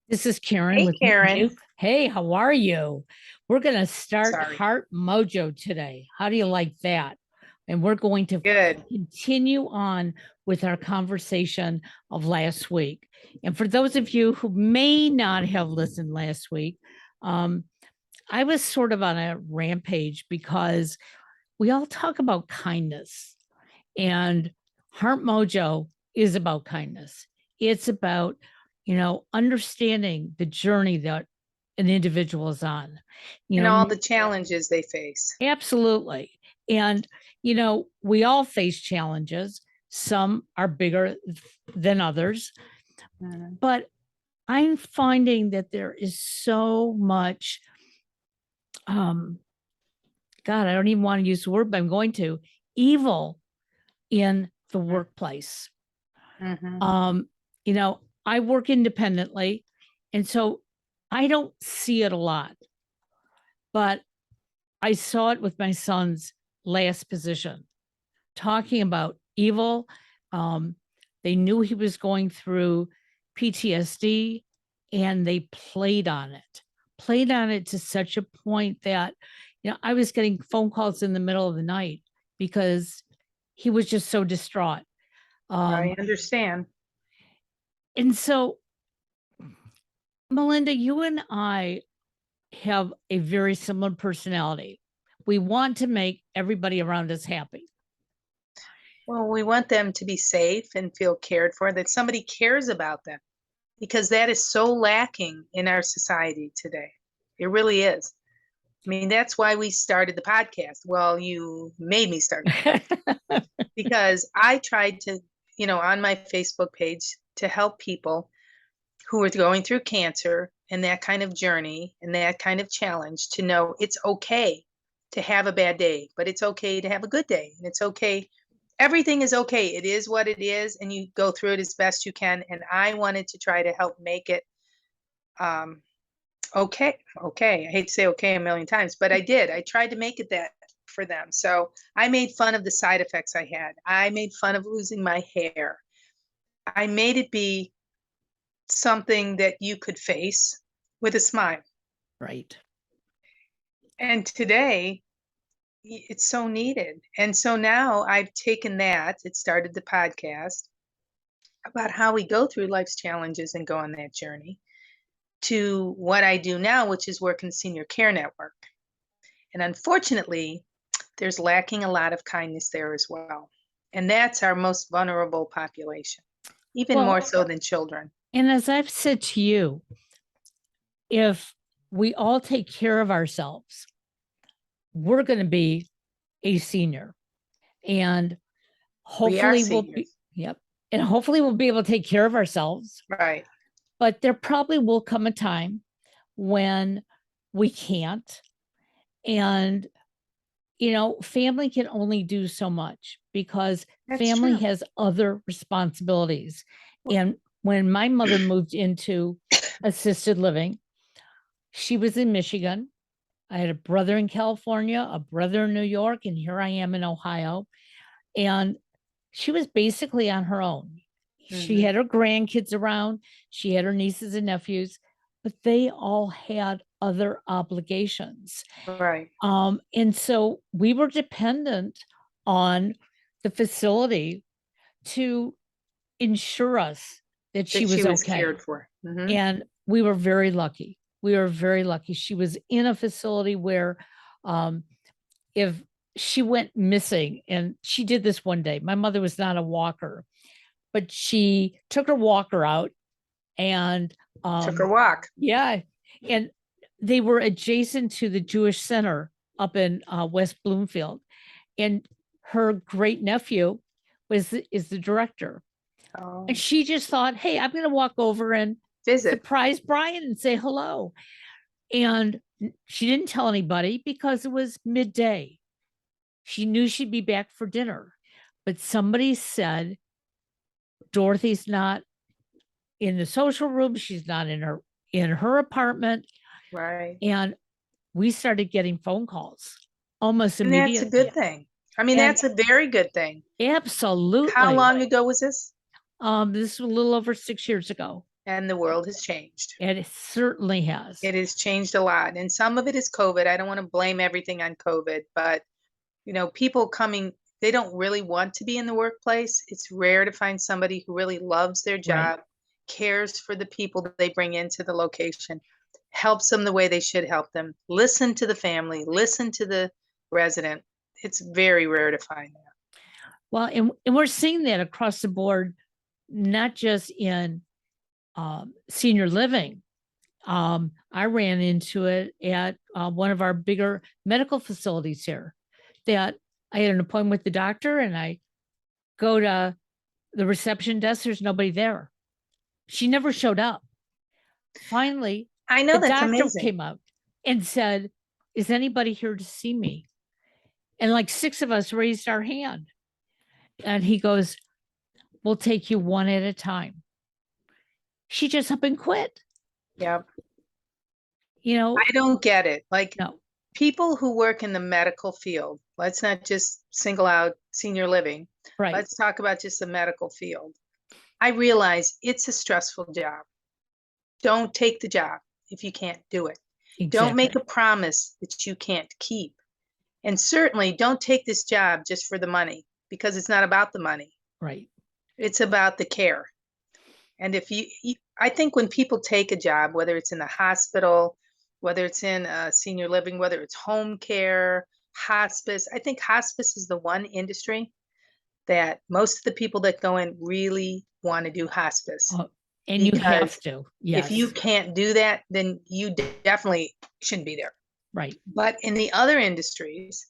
This is Karen Hey, with Karen. Mojo. Hey, how are you? We're going to start Sorry. Heart Mojo today. How do you like that? And we're going to Good. continue on with our conversation of last week. And for those of you who may not have listened last week, um, I was sort of on a rampage because we all talk about kindness, and Heart Mojo is about kindness. It's about, understanding the journey that an individual is on. And all the challenges they face. Absolutely. And, we all face challenges. Some are bigger than others, but I'm finding that there is so much, God, I don't even want to use the word, but I'm going to, evil in the workplace. Mhm. I work independently, and so I don't see it a lot, but I saw it with my son's last position, talking about evil. They knew he was going through PTSD, and they played on it to such a point that, I was getting phone calls in the middle of the night because he was just so distraught. I understand. And so, Melinda, you and I have a very similar personality. We want to make everybody around us happy. Well, we want them to be safe and feel cared for, that somebody cares about them, because that is so lacking in our society today. It really is. I mean, that's why we started the podcast. Well, you made me start because I tried to, on my Facebook page to help people who are going through cancer and that kind of journey and that kind of challenge to know it's okay to have a bad day, but it's okay to have a good day. And it's okay. Everything is okay. It is what it is. And you go through it as best you can. And I wanted to try to help make it okay. Okay. I hate to say okay a million times, but I did. I tried to make it that for them. So I made fun of the side effects I had. I made fun of losing my hair. I made it be something that you could face with a smile. Right. And today, it's so needed. And so now I've taken that, it started the podcast about how we go through life's challenges and go on that journey to what I do now, which is work in the senior care network. And unfortunately, there's lacking a lot of kindness there as well. And that's our most vulnerable population, even more so than children. And as I've said to you, if we all take care of ourselves, we're going to be a senior, and hopefully we'll be, yep. And hopefully we'll be able to take care of ourselves. Right. But there probably will come a time when we can't. And, family can only do so much because family has other responsibilities. And when my mother moved into assisted living, she was in Michigan. I had a brother in California, a brother in New York, and here I am in Ohio. And she was basically on her own. She had her grandkids around, she had her nieces and nephews, but they all had other obligations. Right. And so we were dependent on the facility to ensure us that she was okay. Cared for. And we were very lucky. We were very lucky. She was in a facility where if she went missing, and she did this one day, my mother was not a walker, but she took her walker out and took her walk. Yeah. And they were adjacent to the Jewish Center up in West Bloomfield. And her great nephew is the director. Oh. And she just thought, hey, I'm going to walk over and surprise Brian and say hello. And she didn't tell anybody because it was midday. She knew she'd be back for dinner. But somebody said, Dorothy's not in the social room. She's not in her apartment. Right. And we started getting phone calls almost immediately. And that's a good thing. I mean, that's a very good thing. Absolutely. How long ago was this? This was a little over 6 years ago. And the world has changed. And it certainly has. It has changed a lot. And some of it is COVID. I don't want to blame everything on COVID, but people coming, they don't really want to be in the workplace. It's rare to find somebody who really loves their Right. job, cares for the people that they bring into the location, helps them the way they should help them, listen to the family, listen to the resident. It's very rare to find that. Well, and we're seeing that across the board, not just in senior living. I ran into it at one of our bigger medical facilities here, that I had an appointment with the doctor and I go to the reception desk. There's nobody there. She never showed up. Finally, I know the that's doctor amazing. came out and said, "Is anybody here to see me?" And like 6 of us raised our hand. And he goes, "We'll take you one at a time." She just up and quit. Yeah. I don't get it. Like, no, people who work in the medical field, let's not just single out senior living. right. Let's talk about just the medical field. I realize it's a stressful job. Don't take the job if you can't do it. Don't make a promise that you can't keep. And certainly don't take this job just for the money, because it's not about the money. Right. It's about the care. And I think when people take a job, whether it's in the hospital, whether it's in senior living, whether it's home care, hospice, I think hospice is the one industry that most of the people that go in really want to do hospice. And you have Because to. if you Yes. can't do that, then you definitely shouldn't be there. Right. But in the other industries,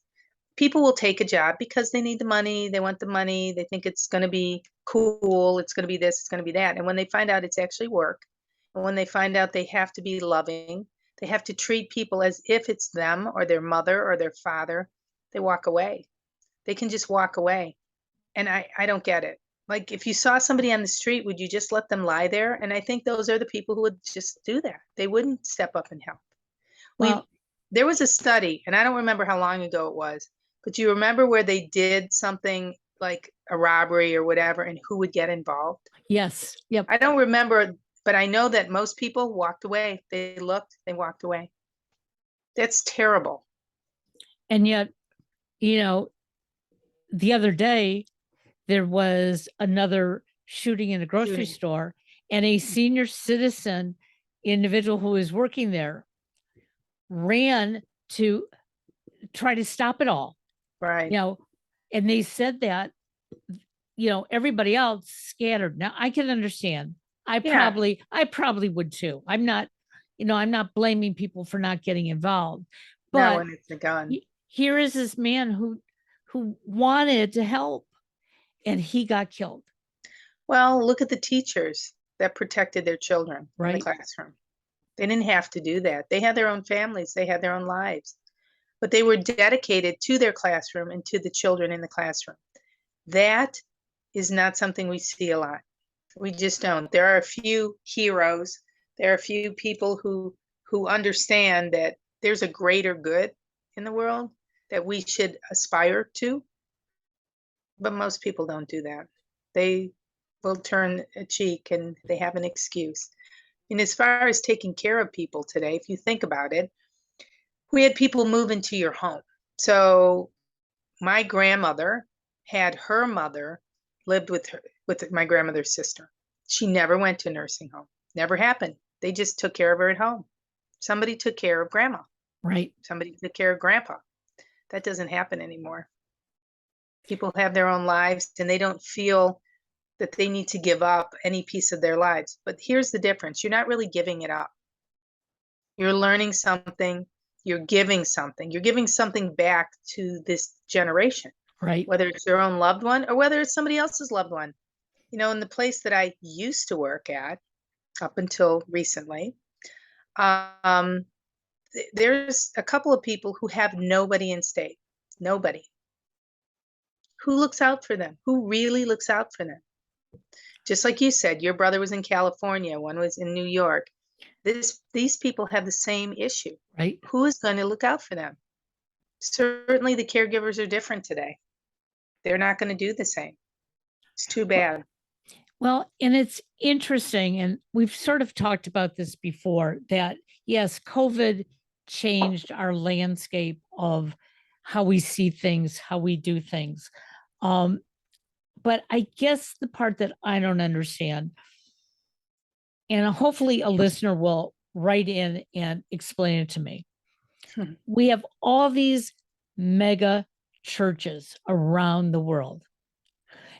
people will take a job because they need the money, they want the money, they think it's going to be cool, it's going to be this, it's going to be that. And when they find out it's actually work, and when they find out they have to be loving, they have to treat people as if it's them or their mother or their father, they walk away. They can just walk away. And I don't get it. Like, if you saw somebody on the street, would you just let them lie there? And I think those are the people who would just do that. They wouldn't step up and help. Well, There was a study, and I don't remember how long ago it was, but you remember where they did something like a robbery or whatever, and who would get involved? yes. Yep. I don't remember, but I know that most people walked away. They looked, they walked away. That's terrible. And yet, the other day there was another shooting in a grocery Shooting. store, and a senior citizen individual who was working there ran to try to stop it all. Right. And they said that, everybody else scattered. Now I can understand. Yeah. I probably would too. I'm not blaming people for not getting involved. No, But when it's a gun. here is this man who wanted to help, and he got killed. Well, look at the teachers that protected their children in the Right. classroom. They didn't have to do that. They had their own families, they had their own lives, but they were dedicated to their classroom and to the children in the classroom. That is not something we see a lot. We just don't. There are a few heroes. There are a few people who understand that there's a greater good in the world that we should aspire to. But most people don't do that. They will turn a cheek and they have an excuse. And as far as taking care of people today, if you think about it, we had people move into your home. So my grandmother had her mother lived with my grandmother's sister. She never went to a nursing home. Never happened. They just took care of her at home. Somebody took care of grandma. Right. Somebody took care of grandpa. That doesn't happen anymore. People have their own lives and they don't feel that they need to give up any piece of their lives. But here's the difference. You're not really giving it up. You're learning something. You're giving something. You're giving something back to this generation. Right. Whether it's your own loved one or whether it's somebody else's loved one. In the place that I used to work at up until recently, there's a couple of people who have nobody in state. Nobody. Who looks out for them? Who really looks out for them? Just like you said, your brother was in California, one was in New York. These people have the same issue. Right. Who is going to look out for them? Certainly the caregivers are different today. They're not going to do the same. It's too bad. Well, and it's interesting, and we've sort of talked about this before, that yes, COVID changed our landscape of how we see things, how we do things. Um, but I guess the part that I don't understand, and hopefully a listener will write in and explain it to me. We have all these mega churches around the world,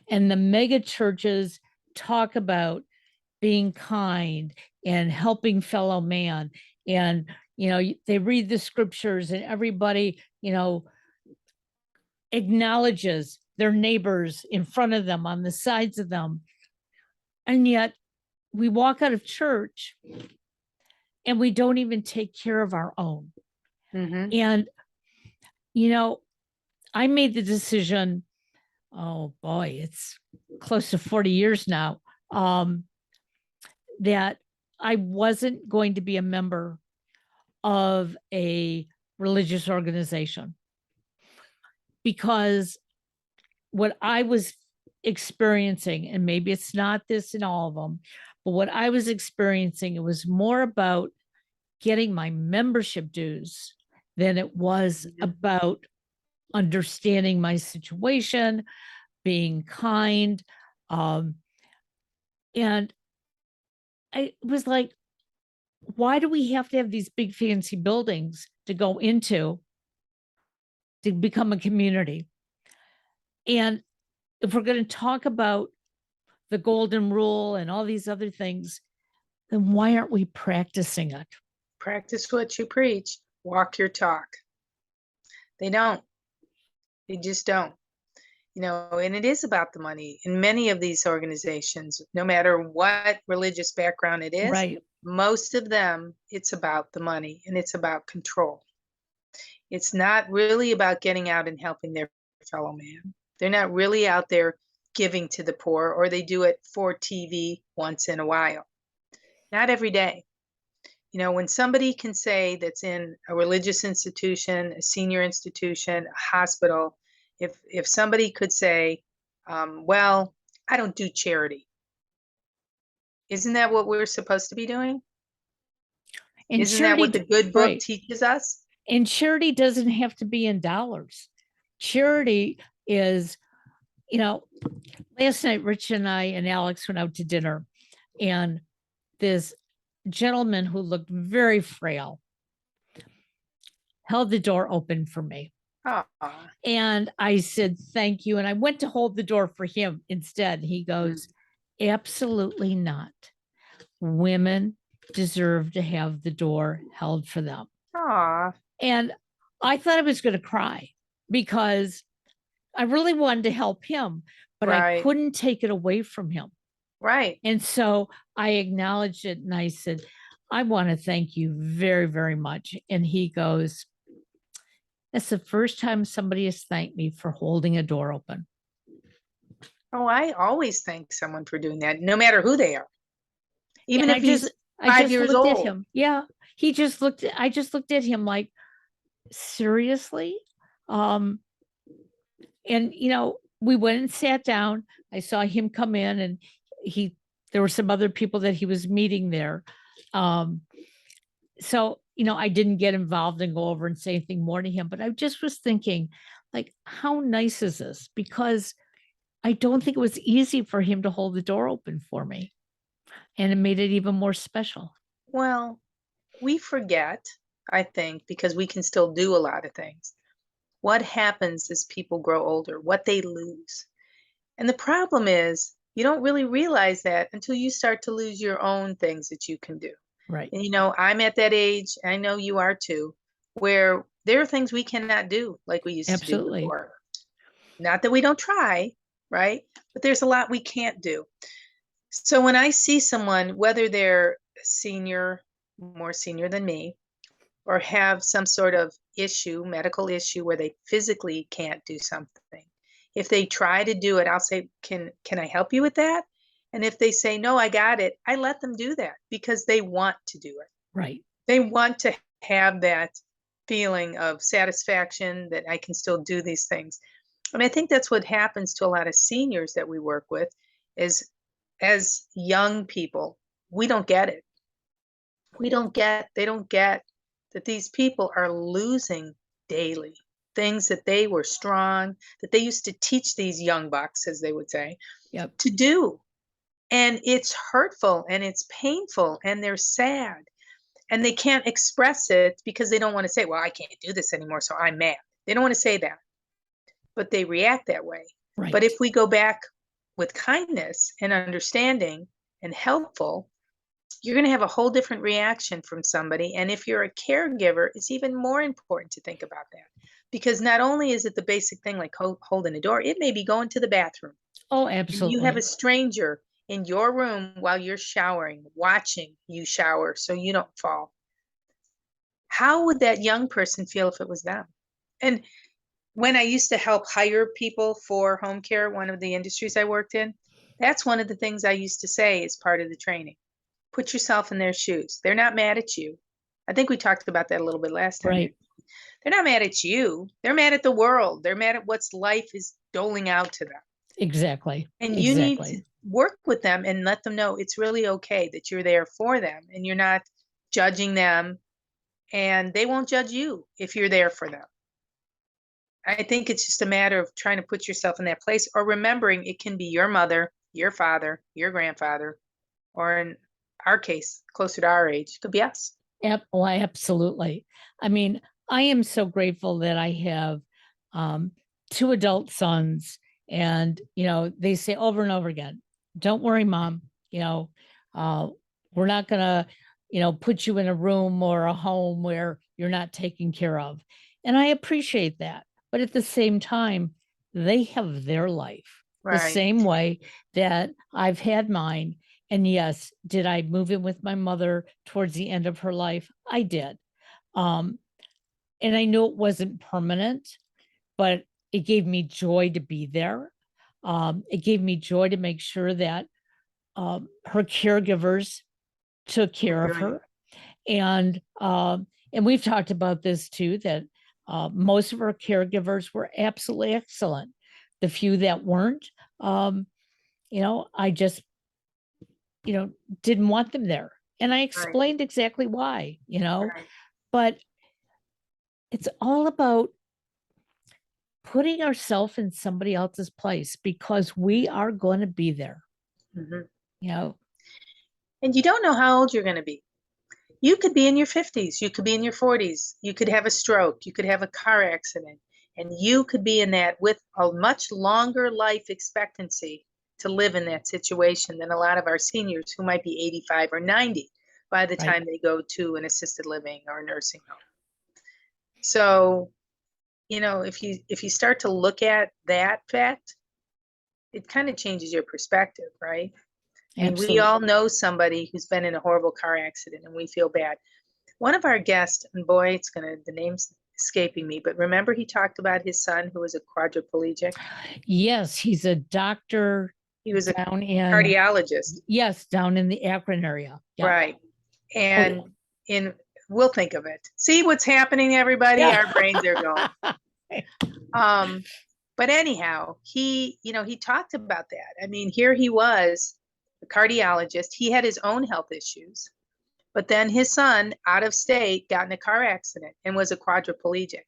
and the mega churches talk about being kind and helping fellow man. And, they read the scriptures and everybody, acknowledges their neighbors in front of them, on the sides of them. And yet we walk out of church and we don't even take care of our own. Mm-hmm. And, I made the decision, oh boy, it's close to 40 years now, that I wasn't going to be a member of a religious organization, because what I was experiencing, and maybe it's not this in all of them, but what I was experiencing, it was more about getting my membership dues than it was about understanding my situation, being kind. And I was like, why do we have to have these big fancy buildings to go into to become a community? And if we're going to talk about the golden rule and all these other things, then why aren't we practicing it? Practice what you preach, walk your talk. They don't. They just don't. And it is about the money. In many of these organizations, no matter what religious background it is, Right. most of them, it's about the money and it's about control. It's not really about getting out and helping their fellow man. They're not really out there giving to the poor, or they do it for TV once in a while. Not every day. When somebody can say, that's in a religious institution, a senior institution, a hospital, if somebody could say, well, I don't do charity. Isn't that what we're supposed to be doing? And Isn't that what the good book right. teaches us? And charity doesn't have to be in dollars. Charity is, last night, Rich and I and Alex went out to dinner, and this gentleman who looked very frail held the door open for me. Aw. And I said, thank you. And I went to hold the door for him instead. He goes, absolutely not. Women deserve to have the door held for them. Aw. And I thought I was going to cry, because I really wanted to help him, but I Right. couldn't take it away from him. Right. And so I acknowledged it and I said, I want to thank you very, very much. And he goes, that's the first time somebody has thanked me for holding a door open. Oh, I always thank someone for doing that, no matter who they are. Even And if he's 5 years looked old. at him. Yeah. I just looked at him like, seriously? And we went and sat down. I saw him come in, and there were some other people that he was meeting there. So, I didn't get involved and go over and say anything more to him, but I just was thinking, like, how nice is this? Because I don't think it was easy for him to hold the door open for me. And it made it even more special. Well, we forget, I think, because we can still do a lot of things. What happens as people grow older, what they lose. And the problem is, you don't really realize that until you start to lose your own things that you can do. Right. And I'm at that age, I know you are too, where there are things we cannot do like we used Absolutely. to do before. Not that we don't try, right? But there's a lot we can't do. So when I see someone, whether they're senior, more senior than me, or have some sort of issue, medical issue where they physically can't do something, if they try to do it, I'll say, can I help you with that? And if they say, no, I got it, I let them do that because they want to do it. Right. They want to have that feeling of satisfaction that I can still do these things. And I think that's what happens to a lot of seniors that we work with, is as young people, we don't get it. They don't get that these people are losing daily things that they were strong, that they used to teach these young bucks, as they would say, Yep. to do. And it's hurtful and it's painful and they're sad and they can't express it because they don't want to say, well, I can't do this anymore, so I'm mad. They don't want to say that, but they react that way. Right. But if we go back with kindness and understanding and helpful, you're going to have a whole different reaction from somebody. And if you're a caregiver, it's even more important to think about that, because not only is it the basic thing like holding a door, it may be going to the bathroom. Oh, And you have a absolutely. stranger in your room while you're showering, watching you shower so you don't fall. How would that young person feel if it was them? And when I used to help hire people for home care, one of the industries I worked in, that's one of the things I used to say as part of the training. Put yourself in their shoes. They're not mad at you. I think we talked about that a little bit last time. Right. They're not mad at you. They're mad at the world. They're mad at what's life is doling out to them. Exactly. And you need to Exactly. work with them and let them know it's really okay that you're there for them and you're not judging them, and they won't judge you if you're there for them. I think it's just a matter of trying to put yourself in that place, or remembering it can be your mother, your father, your grandfather, or in our case, closer to our age, it could be us. Yep. Oh, absolutely. I mean, I am so grateful that I have um, two adult sons, and they say over and over again, "Don't worry, mom. Uh, we're not gonna, put you in a room or a home where you're not taken care of." And I appreciate that, but at the same time, they have their life the Right. same way that I've had mine. And yes, did I move in with my mother towards the end of her life? I did. Um, and I knew it wasn't permanent, but it gave me joy to be there. It gave me joy to make sure that her caregivers took care of Right. her. And we've talked about this too, that most of our caregivers were absolutely excellent. The few that weren't, I just didn't want them there. And I Right. explained exactly why, Right. but it's all about putting ourselves in somebody else's place, because we are going to be there, Mhm. you know. And you don't know how old you're going to be. You could be in your 50s, you could be in your 40s, you could have a stroke, you could have a car accident, and you could be in that with a much longer life expectancy to live in that situation than a lot of our seniors who might be 85 or 90 by the Right. time they go to an assisted living or a nursing home. So, if you start to look at that fact, it kind of changes your perspective, right? I mean, we Absolutely. all know somebody who's been in a horrible car accident and we feel bad. One of our guests, and boy, the name's escaping me, but remember he talked about his son who was a quadriplegic? Yes, he's a doctor He was a down in cardiologist, down in the Akron area. Yeah. right? Oh, And we'll think of it. See what's happening, everybody? yeah. Our brains are going. But anyhow, he talked about that. I mean, here he was, a cardiologist. He had his own health issues. But then his son, out of state, got in a car accident and was a quadriplegic.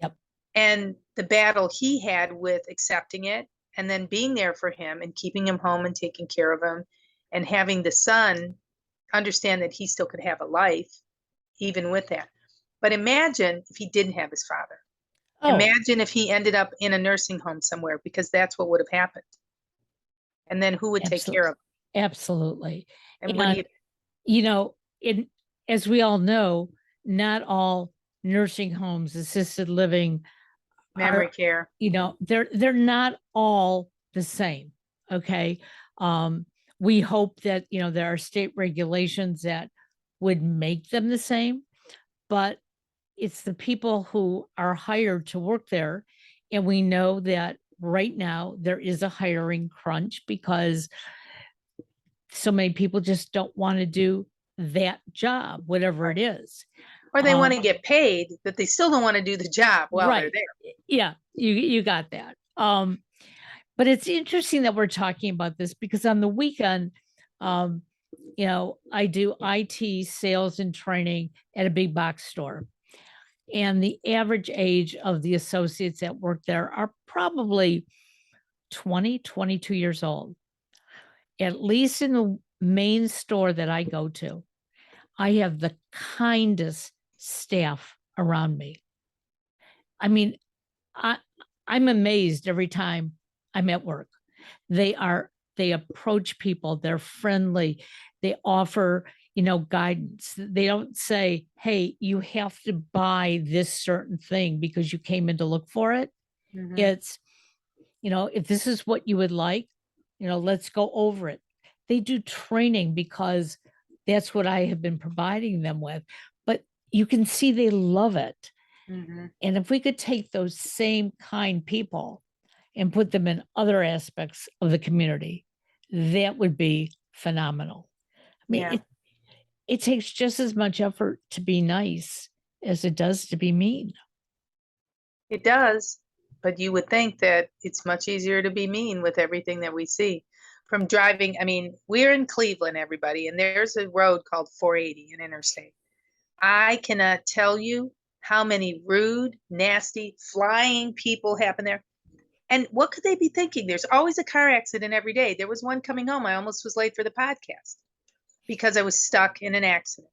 Yep. And the battle he had with accepting it and then being there for him and keeping him home and taking care of him and having the son understand that he still could have a life even with that. But imagine if he didn't have his father. Oh, Imagine if he ended up in a nursing home somewhere, because that's what would have happened. And then who would take care of him? absolutely. And what do And as we all know, not all nursing homes, assisted living memory are, care? they're not all the same. Okay. We hope that, there are state regulations that would make them the same, but it's the people who are hired to work there. And we know that right now there is a hiring crunch because so many people just don't want to do that job, whatever it is. Or they want to Um, get paid, but they still don't want to do the job while they're right. there. Yeah, you got that. But it's interesting that we're talking about this because on the weekend, I do IT sales and training at a big box store. And the average age of the associates that work there are probably 20, 22 years old. At least in the main store that I go to, I have the kindest staff around me. I mean, I I'm amazed every time I'm at work. They approach people, they're friendly, they offer, guidance. They don't say, "Hey, you have to buy this certain thing because you came in to look for it." Mhm. It's, if this is what you would like, let's go over it. They do training because that's what I have been providing them with. But you can see they love it. Mhm. And if we could take those same kind people and put them in other aspects of the community, that would be phenomenal. I mean, Yeah, it takes just as much effort to be nice as it does to be mean. it does. But you would think that it's much easier to be mean with everything that we see. From driving, I mean, we're in Cleveland, everybody, and there's a road called 480, an interstate. I cannot tell you how many rude, nasty, flying people happen there. And what could they be thinking? There's always a car accident every day. There was one coming home. I almost was late for the podcast because I was stuck in an accident.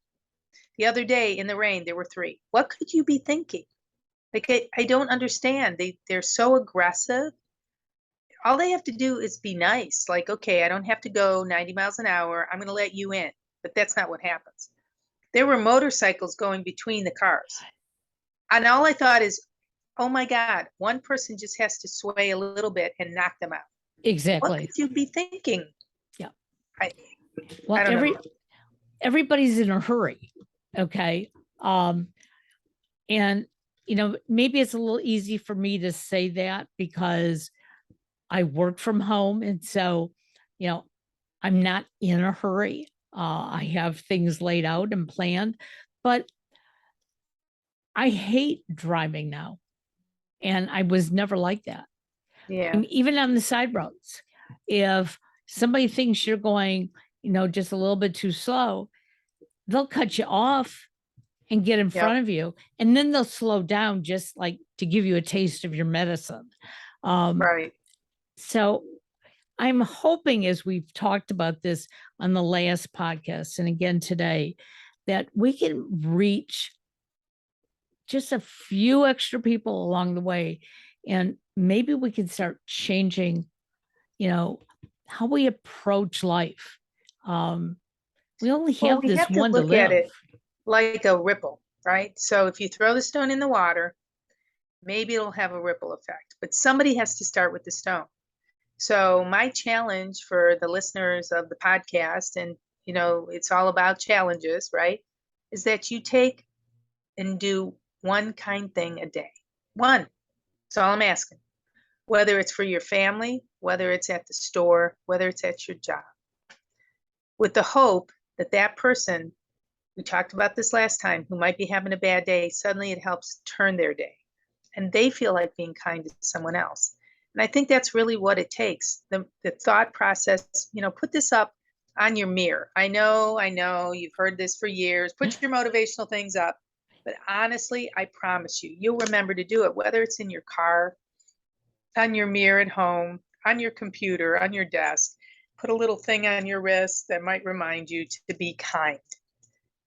The other day in the rain, there were three. What could you be thinking? Like, I don't understand. They're so aggressive. All they have to do is be nice. Like, okay, I don't have to go 90 miles an hour. I'm going to let you in. But that's not what happens. There were motorcycles going between the cars. And all I thought is, oh my God, one person just has to sway a little bit and knock them out. What Exactly. could you be thinking? Yeah. I Well, I don't know. everybody's in a hurry. Okay. Um, and maybe it's a little easy for me to say that because I work from home. And so, you know, I'm not in a hurry. I have things laid out and planned, but I hate driving now. And I was never like that. Yeah, And even on the side roads, if somebody thinks you're going, just a little bit too slow, they'll cut you off and get in yep. front of you. And then they'll slow down just like to give you a taste of your medicine. Um, Right. so I'm hoping, as we've talked about this on the last podcast and again today, that we can reach just a few extra people along the way. And maybe we can start changing, you know, how we approach life. Um, we only Well, have we this have to one to look at live. it like a ripple, right? So if you throw the stone in the water, maybe it'll have a ripple effect, but somebody has to start with the stone. So my challenge for the listeners of the podcast, and it's all about challenges, right? Is that you take and do one kind thing a day. One. That's all I'm asking. Whether it's for your family, whether it's at the store, whether it's at your job, with the hope that that person, we talked about this last time, who might be having a bad day, suddenly it helps turn their day and they feel like being kind to someone else. And I think that's really what it takes. The thought process, put this up on your mirror. I know, you've heard this for years. Put your motivational things up. But honestly, I promise you, you'll remember to do it, whether it's in your car, on your mirror at home, on your computer, on your desk. Put a little thing on your wrist that might remind you to be kind.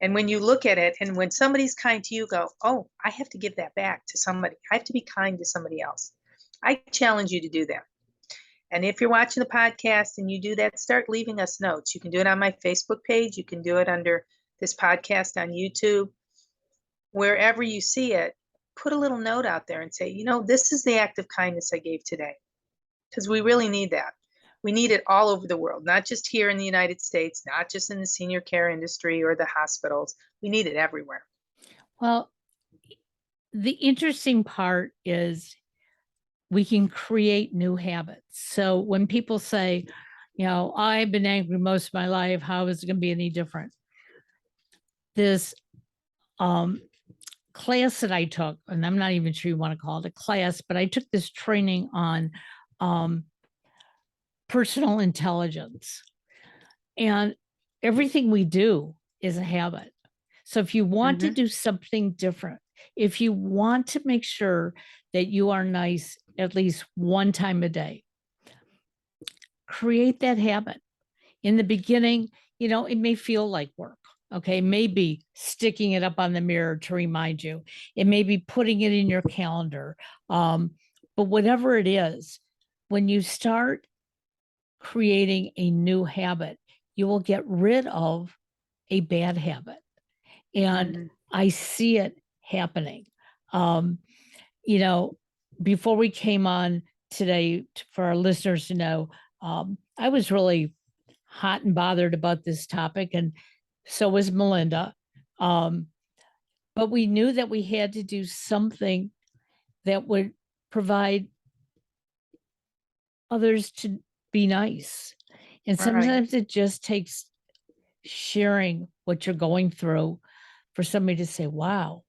And when you look at it, and when somebody's kind to you, go, oh, I have to give that back to somebody. I have to be kind to somebody else. I challenge you to do that. And if you're watching the podcast and you do that, start leaving us notes. You can do it on my Facebook page. You can do it under this podcast on YouTube. Wherever you see it, put a little note out there and say, this is the act of kindness I gave today. Because we really need that. We need it all over the world, not just here in the United States, not just in the senior care industry or the hospitals. We need it everywhere. Well, the interesting part is we can create new habits. So when people say, I've been angry most of my life, how is it going to be any different? This um, class that I took, and I'm not even sure you want to call it a class, but I took this training on personal intelligence. And everything we do is a habit. So if you want to Mhm. do something different, if you want to make sure that you are nice at least one time a day, create that habit. In the beginning, it may feel like work. Okay. Maybe sticking it up on the mirror to remind you. It may be putting it in your calendar. But whatever it is, when you start creating a new habit, you will get rid of a bad habit. And Mhm. I see it happening. Um, you know, before we came on today, for our listeners to know, I was really hot and bothered about this topic, and so was Melinda. Um, but we knew that we had to do something that would provide others to be nice. And Right. sometimes it just takes sharing what you're going through for somebody to say, wow,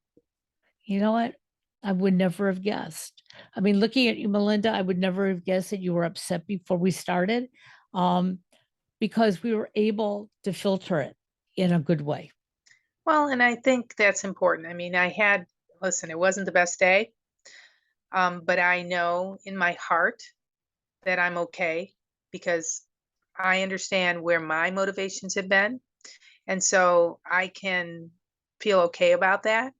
you know what? I would never have guessed. I mean, looking at you, Melinda, I would never have guessed that you were upset before we started, um, because we were able to filter it in a good way. Well, and I think that's important. I mean, listen, it wasn't the best day, but I know in my heart that I'm okay because I understand where my motivations have been. And so I can feel okay about that.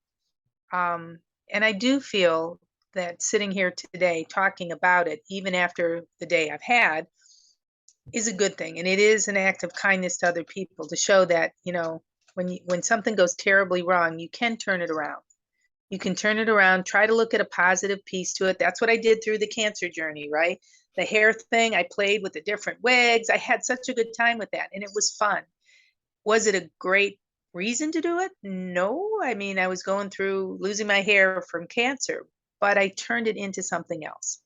Um, and I do feel that sitting here today talking about it, even after the day I've had, is a good thing. And it is an act of kindness to other people to show that, when something goes terribly wrong, you can turn it around. You can turn it around, try to look at a positive piece to it. That's what I did through the cancer journey, right? The hair thing, I played with the different wigs. I had such a good time with that, and it was fun. Was it a great reason to do it? No. I mean, I was going through losing my hair from cancer, but I turned it into something else.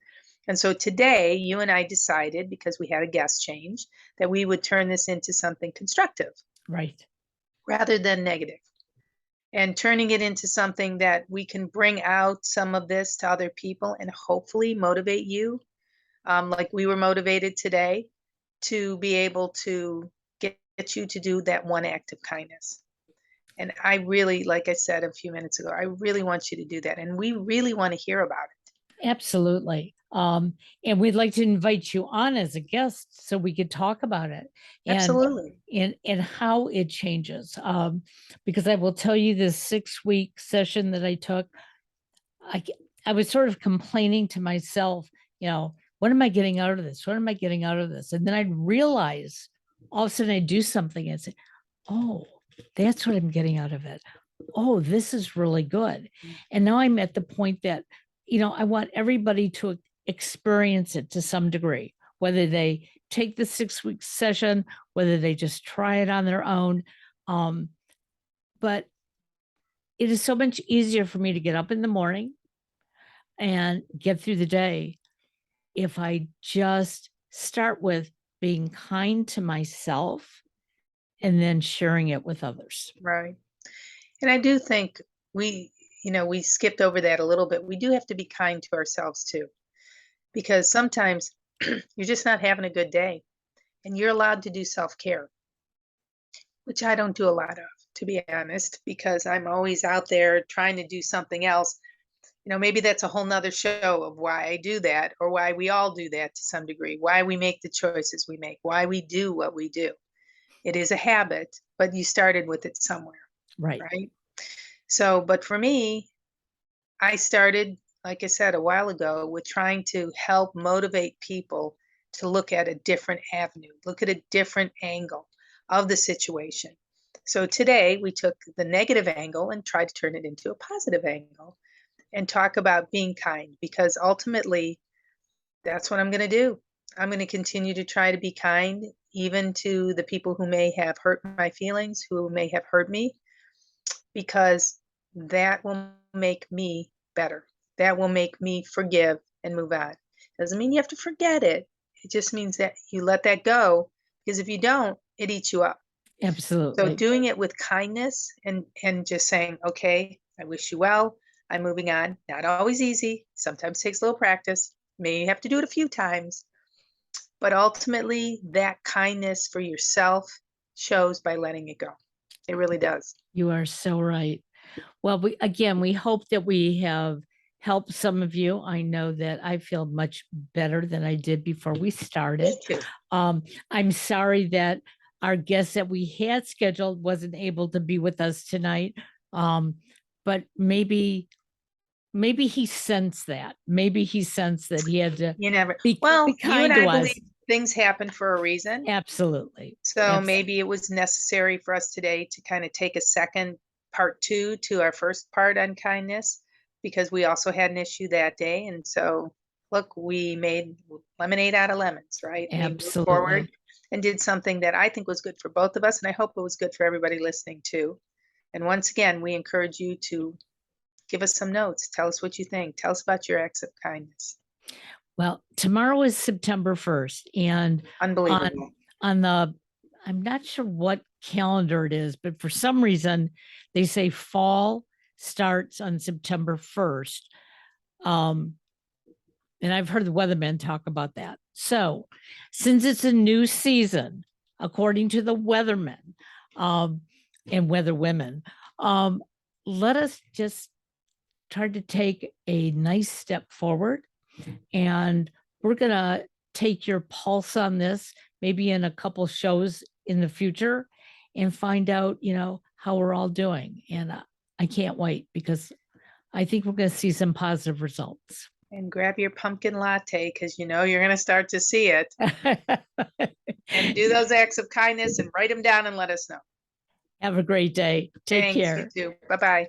And so today, you and I decided, because we had a guest change, that we would turn this into something constructive Right. rather than negative, and turning it into something that we can bring out some of this to other people and hopefully motivate you, like we were motivated today, to be able to get you to do that one act of kindness. And I really, like I said a few minutes ago, I really want you to do that. And we really want to hear about it. Absolutely. And we'd like to invite you on as a guest so we could talk about it and Absolutely. and how it changes. Because I will tell you, this 6 week session that I took, I g- I was sort of complaining to myself, what am I getting out of this? What am I getting out of this? And then I'd realize, all of a sudden I'd do something and say, oh, that's what I'm getting out of it. Oh, this is really good. Mm. And now I'm at the point that, I want everybody to experience it to some degree, whether they take the 6 week session, whether they just try it on their own. Um, but it is so much easier for me to get up in the morning and get through the day if I just start with being kind to myself and then sharing it with others. Right. And I do think we, we skipped over that a little bit. We do have to be kind to ourselves too, because sometimes you're just not having a good day and you're allowed to do self care, which I don't do a lot of, to be honest, because I'm always out there trying to do something else. Maybe that's a whole nother show of why I do that, or why we all do that to some degree, why we make the choices we make, why we do what we do. It is a habit, but you started with it somewhere, Right. right? So, but for me, I started, like I said a while ago, with trying to help motivate people to look at a different avenue, look at a different angle of the situation. So today we took the negative angle and tried to turn it into a positive angle and talk about being kind, because ultimately that's what I'm going to do. I'm going to continue to try to be kind, even to the people who may have hurt my feelings, who may have hurt me, because that will make me better. That will make me forgive and move on. Doesn't mean you have to forget it. It just means that you let that go, because if you don't, it eats you up. So Absolutely. doing it with kindness and just saying, "Okay, I wish you well. I'm moving on." Not always easy. Sometimes takes a little practice. May have to do it a few times, But ultimately, that kindness for yourself shows by letting it go. It really does. You are so right. Well, we hope that we have helped some of you. I know that I feel much better than I did before we started. Me too. I'm sorry that our guest that we had scheduled wasn't able to be with us tonight. But maybe he sensed that. Maybe he sensed that he had to You never, be well, you kind and I to us. believe things happen for a reason. Absolutely. So maybe it was necessary for us today to kind of take a second part two to our first part on kindness because we also had an issue that day. And so, look, we made lemonade out of lemons, right? We moved forward Absolutely. and did something that I think was good for both of us. And I hope it was good for everybody listening too. And once again, we encourage you to give us some notes. Tell us what you think. Tell us about your acts of kindness. Well, tomorrow is September 1st, and Unbelievable. on the I'm not sure what calendar it is, but for some reason they say fall starts on September 1st. And I've heard the weathermen talk about that. So, since it's a new season, according to the weathermen and weather women, let us just try to take a nice step forward. And we're going to take your pulse on this, maybe in a couple shows in the future, and find out, how we're all doing. And I can't wait because I think we're going to see some positive results. And grab your pumpkin latte because you know you're going to start to see it. And do those acts of kindness and write them down and let us know. Have a great day. Take Thanks, care. you too. Bye-bye.